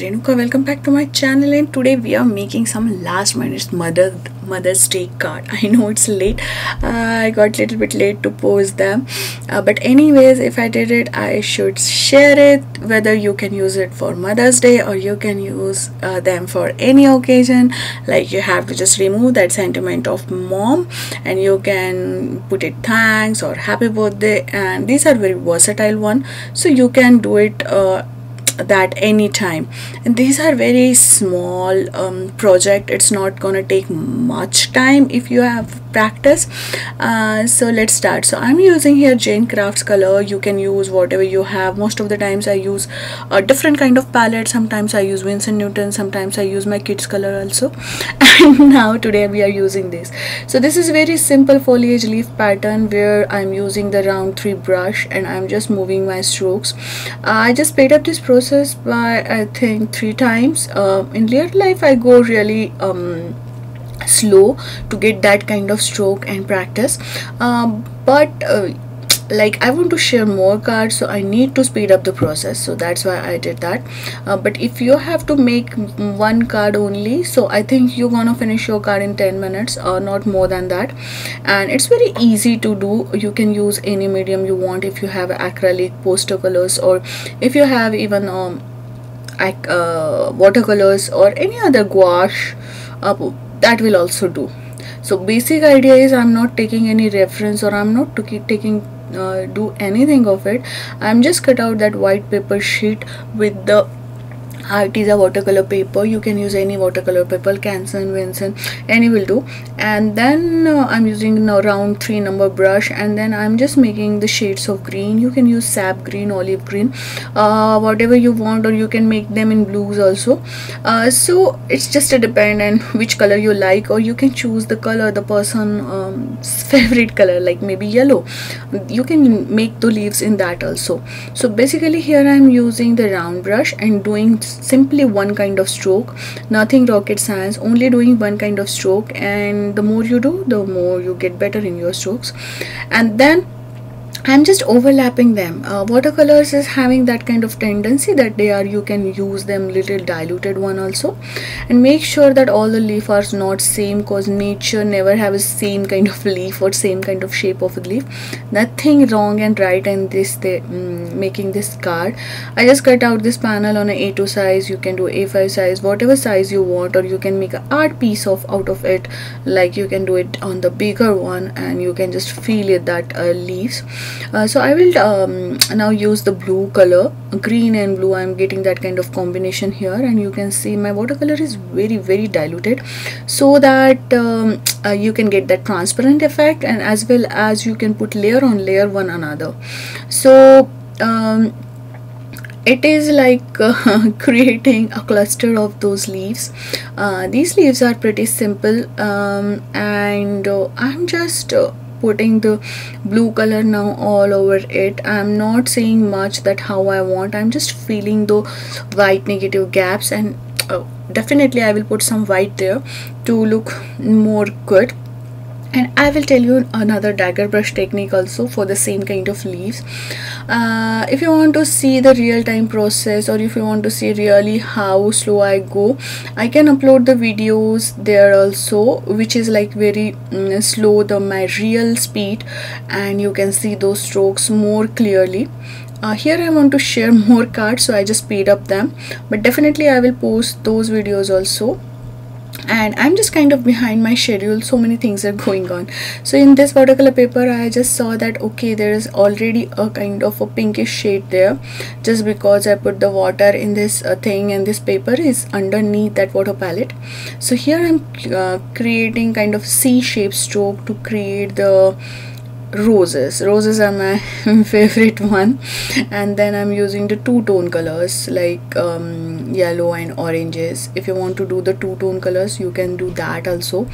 Renuka. Welcome back to my channel, and today we are making some last minute Mother's Day card. I know it's late. I got a little bit late to post them, but anyways, if I did it, I should share it. Whether you can use it for Mother's Day or you can use them for any occasion. Like you have to just remove that sentiment of mom, and you can put it thanks or happy birthday. And these are very versatile one, so you can do it that anytime. And these are very small project. It's not gonna take much time if you have practice. So let's start. So I'm using here Jane Crafts color. You can use whatever you have. Most of the times I use a different kind of palette. Sometimes I use Winsor Newton, sometimes I use my kids color also. And now today we are using this. So this is very simple foliage leaf pattern where I'm using the round 3 brush and I'm just moving my strokes. I just sped up this process by I think 3 times. In real life I go really slow to get that kind of stroke and practice, but like I want to share more cards, so I need to speed up the process, so that's why I did that. But if you have to make one card only, so I think you're gonna finish your card in 10 minutes or not more than that. And it's very easy to do. You can use any medium you want. If you have acrylic, poster colors, or if you have even watercolors or any other gouache, that will also do. So basic idea is I'm not taking any reference, or I'm not taking do anything of it. I'm just cut out that white paper sheet with the Arteza watercolor paper. You can use any watercolor paper, Canson, Vincent, any will do. And then I'm using a round 3 number brush, and then I'm just making the shades of green. You can use sap green, olive green, whatever you want, or you can make them in blues also. So it's just a depend on which color you like, or you can choose the color the person's favorite color, like maybe yellow. You can make the leaves in that also. So basically here I'm using the round brush and doing simply one kind of stroke, nothing rocket science, only doing one kind of stroke. And the more you do, the more you get better in your strokes. And then I'm just overlapping them. Watercolors is having that kind of tendency that you can use them little diluted one also. And make sure that all the leaf are not same, cause nature never have a same kind of leaf or same kind of shape of a leaf. Nothing wrong and right in this making this card. I just cut out this panel on a A2 size. You can do A5 size, whatever size you want, or you can make an art piece out of it. Like you can do it on the bigger one, and you can just feel it that leaves. So I will now use the blue color, green and blue. I'm getting that kind of combination here, and you can see my watercolor is very diluted, so that you can get that transparent effect, and as well as you can put layer on layer one another. So it is like creating a cluster of those leaves. These leaves are pretty simple, and I'm just putting the blue color now all over it. I'm not saying much that how I want. I'm just feeling the white negative gaps, and definitely I will put some white there to look more good. And I will tell you another dagger brush technique also for the same kind of leaves. If you want to see the real-time process, or if you want to see really how slow I go, I can upload the videos there also, which is like very slow, my real speed, and you can see those strokes more clearly. Here I want to share more cards, so I just speed up them, but definitely I will post those videos also. And I'm just kind of behind my schedule, so many things are going on. So in this watercolor paper I just saw that okay, there is already a kind of a pinkish shade there, just because I put the water in this thing, and this paper is underneath that water palette. So here I'm creating kind of C-shaped stroke to create the roses. Roses are my favorite one. And then I'm using the two-tone colors like yellow and oranges. If you want to do the two-tone colors, you can do that also.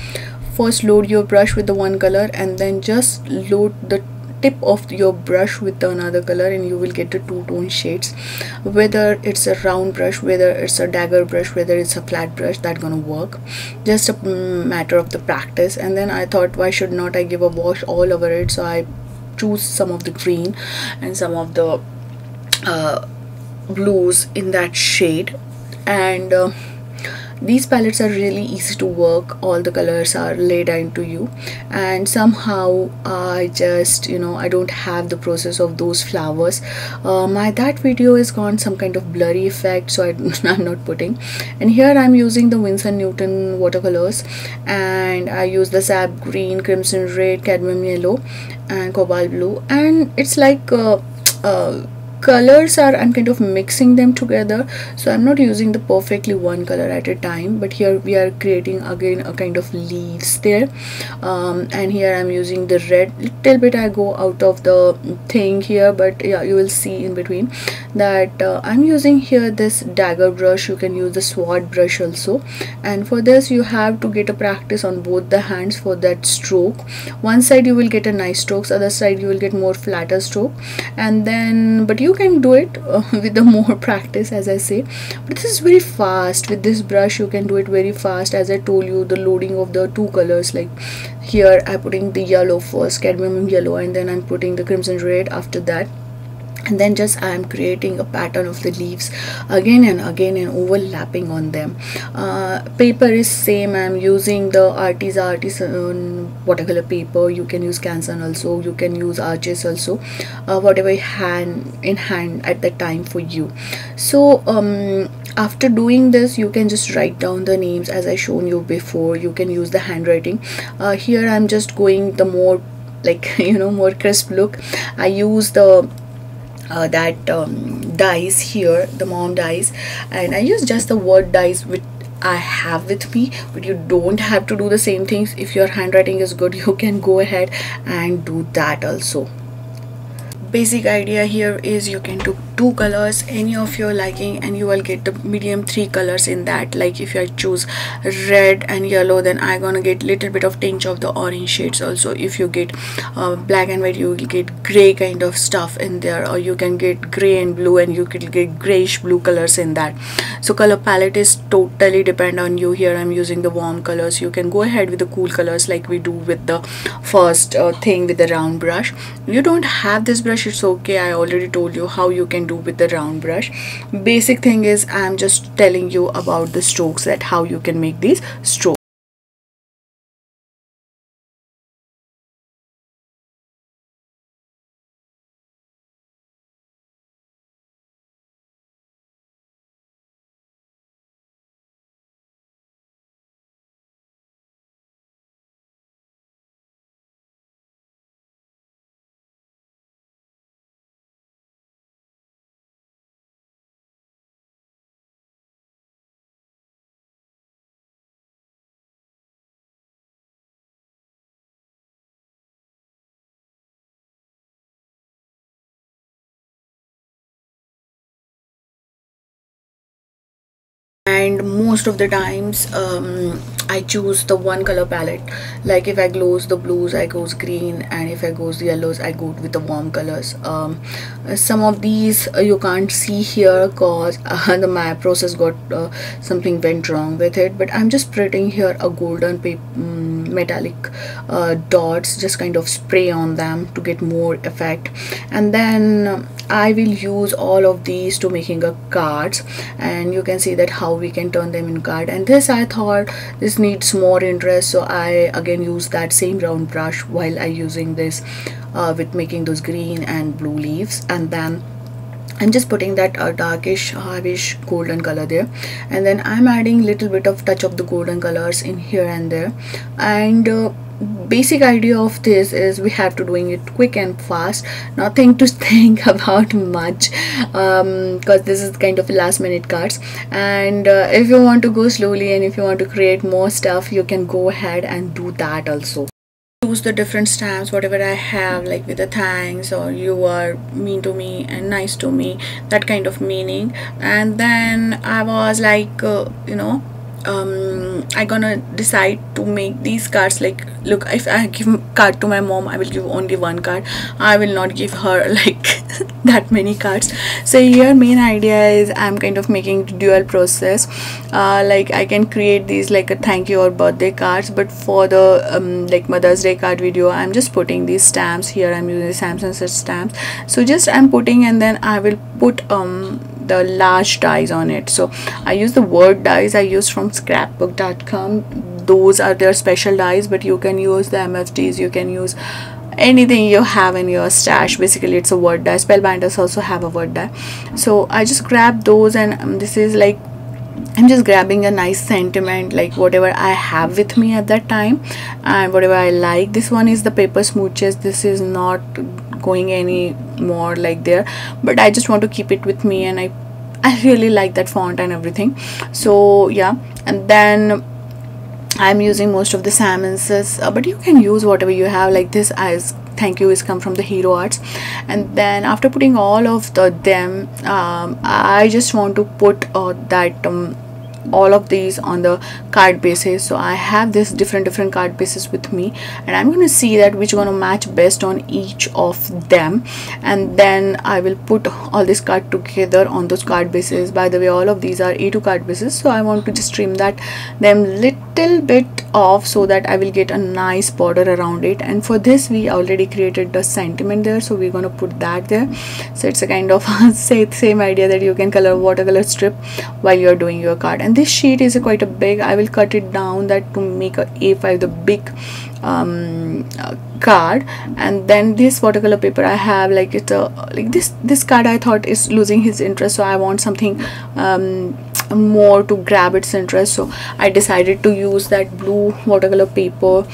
First load your brush with the one color, and then just load the tip of your brush with another color, and you will get the two-tone shades. Whether it's a round brush, whether it's a dagger brush, whether it's a flat brush, that's gonna work. Just a matter of the practice. And then I thought, why should not I give a wash all over it? So I choose some of the green and some of the blues in that shade. and these palettes are really easy to work. All the colors are laid into you, and somehow I just, you know, I don't have the process of those flowers. My that video is gone some kind of blurry effect, so I'm not putting. And here I'm using the Winsor Newton watercolors, and I use the sap green, crimson red, cadmium yellow and cobalt blue, and it's like colors are, I'm kind of mixing them together, so I'm not using the perfectly one color at a time. But here we are creating again a kind of leaves there, and here I'm using the red. Little bit I go out of the thing here, but yeah, you will see in between that I'm using here this dagger brush. You can use the sword brush also, and for this you have to get a practice on both the hands for that stroke. One side you will get a nice strokes, other side you will get more flatter stroke, and then but you can do it with the more practice, as I say. But this is very fast. With this brush you can do it very fast. As I told you, the loading of the two colors, like here I'm putting the yellow first, cadmium yellow, and then I'm putting the crimson red after that, and then just I am creating a pattern of the leaves again and again and overlapping on them. Paper is same. I'm using the artisan watercolor paper. You can use Canson also, you can use Arches also, whatever hand in hand at the time for you. So after doing this, you can just write down the names as I shown you before. You can use the handwriting. Here I'm just going the more like more crisp look. I use the dies here, the mom dies, and I use just the word dies which I have with me. But you don't have to do the same things. If your handwriting is good, you can go ahead and do that also. Basic idea here is you can do two colors, any of your liking, and you will get the medium 3 colors in that. Like if I choose red and yellow, then I'm gonna get little bit of tinge of the orange shades also. If you get black and white, you will get gray kind of stuff in there, or you can get gray and blue, and you could get grayish blue colors in that. So color palette is totally depend on you. Here I'm using the warm colors. You can go ahead with the cool colors like we do with the first thing with the round brush. You don't have this brush, it's okay. I already told you how you can do with the round brush. Basic thing is I'm just telling you about the strokes, that how you can make these strokes. And most of the times I choose the one color palette. Like if I goes the blues, I goes green, and if I goes the yellows, I go with the warm colors. Some of these you can't see here cause my process got something went wrong with it, but I'm just putting here a golden paper, metallic dots, just kind of spray on them to get more effect. And then I will use all of these to making a cards, and you can see that how we can turn them in card. And this I thought this needs more interest, so I again use that same round brush while I using this with making those green and blue leaves. And then I'm just putting that darkish harvish golden color there, and then I'm adding little bit of touch of the golden colors in here and there. And basic idea of this is we have to doing it quick and fast, nothing to think about much, because this is kind of last minute cards. And if you want to go slowly and if you want to create more stuff, you can go ahead and do that also. Use the different stamps whatever I have, like with the thanks or you are mean to me and nice to me, that kind of meaning. And then I was like I gonna decide to make these cards. Like, look, if I give card to my mom, I will give only one card. I will not give her like that many cards. So here main idea is I'm kind of making dual process. Like I can create these like a thank you or birthday cards, but for the like Mother's Day card video, I'm just putting these stamps here. I'm using the Samsung such stamps. So just I'm putting, and then I will put the large dies on it. So I use the word dies I used from scrapbook.com. Those are their special dies, but you can use the MFDs, you can use anything you have in your stash. Basically it's a word die. Spellbinders also have a word die. So I just grab those, and this is like I'm just grabbing a nice sentiment, like whatever I have with me at that time and whatever I like. This one is the paper smooches. This is not going any more like there, but I just want to keep it with me, and I really like that font and everything. So yeah, and then I'm using most of the salmons, but you can use whatever you have. Like this as thank you is come from the Hero Arts. And then after putting all of them, I just want to put all of these on the card bases. So I have this different card bases with me, and I'm going to see that which going to match best on each of them, and then I will put all this card together on those card bases. By the way, all of these are A2 card bases, so I want to just trim them little bit off so that I will get a nice border around it. And for this we already created the sentiment there, so we're going to put that there. So it's a kind of same idea that you can color watercolor strip while you're doing your card. And this sheet is quite a big, I will cut it down that to make a A5 the big card. And then this watercolor paper I have, like it's a like this card I thought is losing his interest, so I want something more to grab its interest. So I decided to use that blue watercolor paper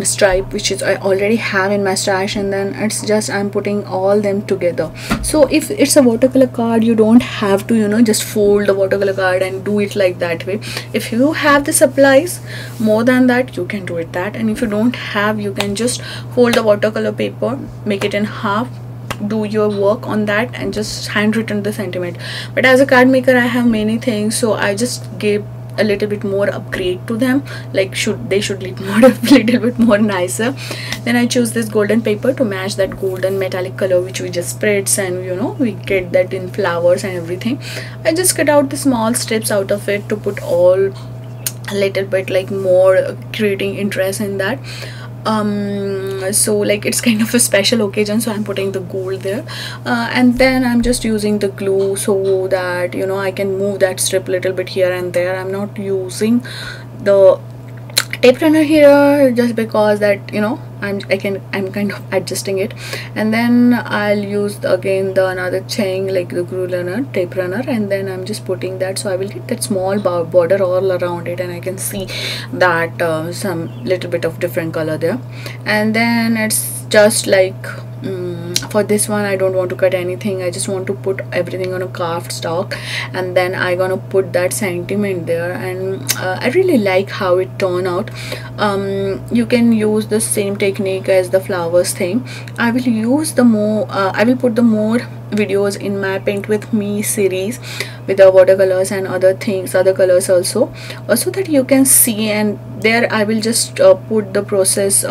stripe which is I already have in my stash, and then it's just I'm putting all them together. So if it's a watercolor card, you don't have to, you know, just fold the watercolor card and do it like that way. If you have the supplies more than that, you can do it that, and if you don't have, you can just fold the watercolor paper, make it in half, do your work on that, and just handwritten the sentiment. But as a card maker I have many things, so I just gave a little bit more upgrade to them, like they should look more a little bit more nicer. Then I choose this golden paper to match that golden metallic color which we just spreads, and you know, we get that in flowers and everything. I just cut out the small strips out of it to put all a little bit like more creating interest in that. So like it's kind of a special occasion, so I'm putting the gold there, and then I'm just using the glue so that, you know, I can move that strip a little bit here and there. I'm not using the tape runner here just because that, you know, I'm kind of adjusting it. And then I'll use again the another thing like the glue runner, tape runner, and then I'm just putting that, so I will get that small border all around it, and I can see that some little bit of different color there. And then it's just like for this one I don't want to cut anything, I just want to put everything on a carved stock, and then I gonna put that sentiment there. And I really like how it turned out. You can use the same technique as the flowers thing. I will use the more I will put the more videos in my paint with me series with the watercolors and other things, other colors also that you can see. And there I will just put the process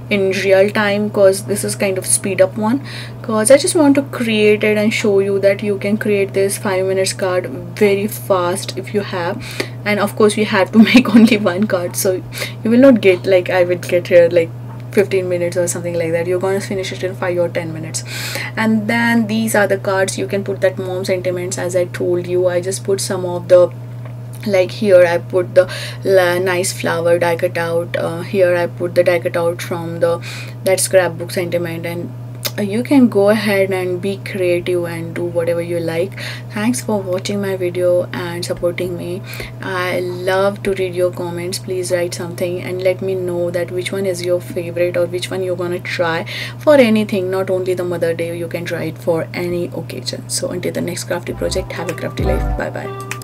in real time, because this is kind of speed up one, because I just want to create it and show you that you can create this 5 minutes card very fast if you have. And of course we have to make only one card, so you will not get like I would get here like 15 minutes or something like that. You're gonna finish it in 5 or 10 minutes. And then these are the cards. You can put that mom sentiments as I told you. I just put some of the, like here I put the nice flower die cut out, here I put the die cut out from that scrapbook sentiment. And you can go ahead and be creative and do whatever you like. Thanks for watching my video and supporting me. I love to read your comments. Please write something and let me know that which one is your favorite, or which one you're gonna try for anything, not only the Mother Day. You can try it for any occasion. So until the next crafty project, have a crafty life. Bye bye.